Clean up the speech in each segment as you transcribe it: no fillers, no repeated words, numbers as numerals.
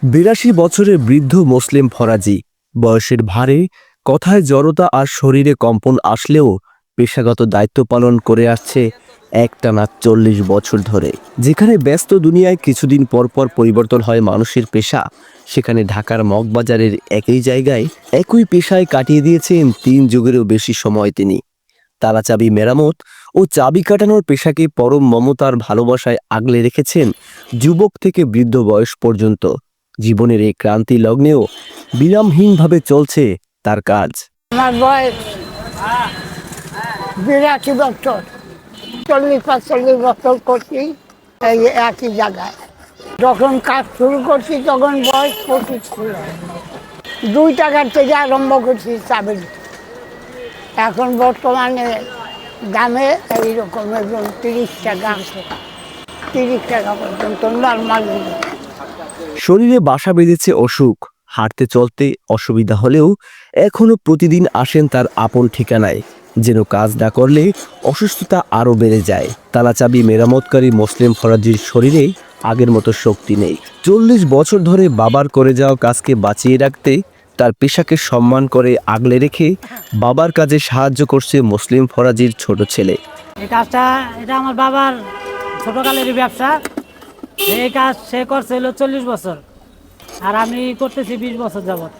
৮২ বছরের বৃদ্ধ মুসলিম ফরাজি বয়সের ভারে কথায় জড়তা আর শরীরে কম্পন আসলেও পেশাগত দায়িত্ব পালন করে আসছে একটানা ৪০ বছর ধরে। যেখানে ব্যস্ত দুনিয়ায় কিছুদিন পর পর পরিবর্তন হয় মানুষের পেশা, সেখানে ঢাকার মগবাজারের একই জায়গায় একই পেশায় কাটিয়ে দিয়েছেন ৩ যুগেরও বেশি সময় তিনি। তালাচাবি মেরামত ও চাবি কাটানোর পেশাকে পরম মমতার ভালোবাসায় আগলে রেখেছেন যুবক থেকে বৃদ্ধ বয়স পর্যন্ত। জীবনের এই ক্রান্তি লগ্নেও বিরামহীনভাবে চলছে তার কাজ। আমার বয়স ৮২ বছর, ৪০-৪৫ বছর করছি এই একই জায়গায়। যখন কাজ শুরু করছি তখন বয়স ২৫ ছিল। ২ টাকার থেকে আরম্ভ করছি চাবি। এখন বর্তমানে দামে এইরকম এবং ৩০ টাকা, ৩০ টাকা পর্যন্ত নর্মাল। শরীরে বাসা বেঁধেছে অসুখ, হাঁটতে চলতে অসুবিধা হলেও এখনো প্রতিদিন আসেন তার আপন ঠিকানায়, যেন কাজ না করলে অসুস্থতা আরও বেড়ে যায়। তালাচাবি মেরামতকারী মুসলিম ফরাজির শরীরে আগের মতো শক্তি নেই। ৪০ বছর ধরে বাবার করে যাওয়া কাজকে বাঁচিয়ে রাখতে তার পেশাকে সম্মান করে আগলে রেখে বাবার কাজে সাহায্য করছে মুসলিম ফরাজির ছোট ছেলে। এই কাজটা এটা আমার বাবার ছোটকালেরই ব্যবসা। এই কাজ সে করছে হলো ৪০ বছর, আর আমি করতেছি ২০ বছর যাবৎ।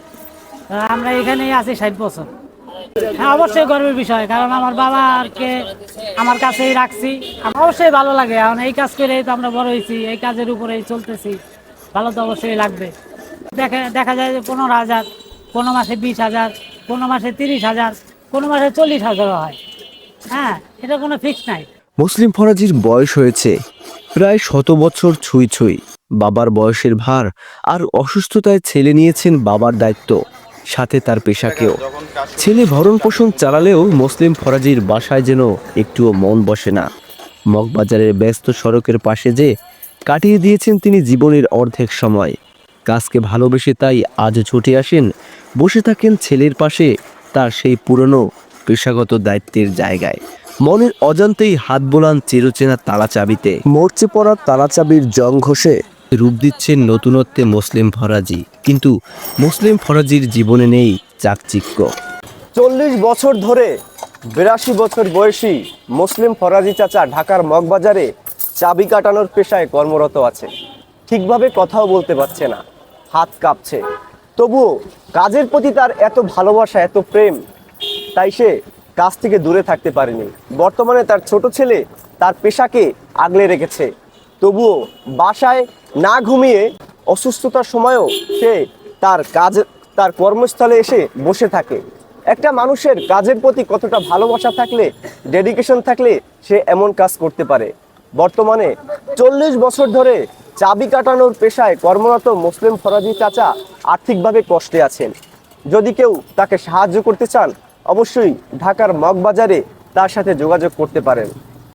আমরা এখানেই আছি ৬০ বছর। হ্যাঁ, অবশ্যই গর্বের বিষয়, কারণ আমার বাবাকে আমার কাছেই রাখছি। আমার অবশ্যই ভালো লাগে, কারণ এই কাজ করেই তো আমরা বড় হয়েছি, এই কাজের উপরেই চলতেছি। ভালো তো অবশ্যই লাগবে। দেখা যায় যে ১৫,০০০, কোনো মাসে ২০,০০০, কোনো মাসে ৩০,০০০, কোনো মাসে ৪০,০০০ হয়। হ্যাঁ, এটা কোনো ফিক্স নাই। মুসলিম ফরাজির বয়স হয়েছে প্রায় ১০০ বছর ছুঁই ছুঁই। বাবার বয়সের ভার আর অসুস্থতায় ছেলে নিয়েছেন বাবার দায়িত্ব, সাথে তার পেশাকেও। ছেলে ভরণ পোষণ চালালেও মুসলিম ফরাজির বাসায় যেন একটুও মন বসে না। মগবাজারের ব্যস্ত সড়কের পাশে যে কাটিয়ে দিয়েছেন তিনি জীবনের অর্ধেক সময়। কাজকে ভালোবেসে তাই আজ ছুটে আসেন, বসে থাকেন ছেলের পাশে তার সেই পুরনো পেশাগত দায়িত্বের জায়গায়। মনের অজান্তেই হাত বোলান চিরচেনা তালাচাবিতে। মরচে পড়া তালাচাবির জং ঘষে রূপ দিচ্ছেন নতুনত্বে মুসলিম ফরাজি। কিন্তু মুসলিম ফরাজির জীবনে নেই চাকচিক্য। ৪০ বছর ধরে ৮২ বছর বয়সী মুসলিম ফরাজি চাচা ঢাকার মগবাজারে চাবি কাটানোর পেশায় কর্মরত আছে। ঠিকভাবে কথাও বলতে পারছে না, হাত কাঁপছে। তবুও কাজের প্রতি তার এত ভালোবাসা, এত প্রেম, তাই সে কাজ থেকে দূরে থাকতে পারেনি। বর্তমানে তার ছোট ছেলে তার পেশাকে আগলে রেখেছে। তবুও বাসায় না ঘুমিয়ে অসুস্থতার সময়ও সে তার কর্মস্থলে এসে বসে থাকে। একটা মানুষের কাজের প্রতি কতটা ভালোবাসা থাকলে, ডেডিকেশন থাকলে সে এমন কাজ করতে পারে। বর্তমানে ৪০ বছর ধরে চাবি কাটানোর পেশায় কর্মরত মুসলিম ফরাজি চাচা আর্থিকভাবে কষ্টে আছেন। যদি কেউ তাকে সাহায্য করতে চান, অবশ্যই ঢাকার মগবাজারে তার সাথে যোগাযোগ করতে পারেন।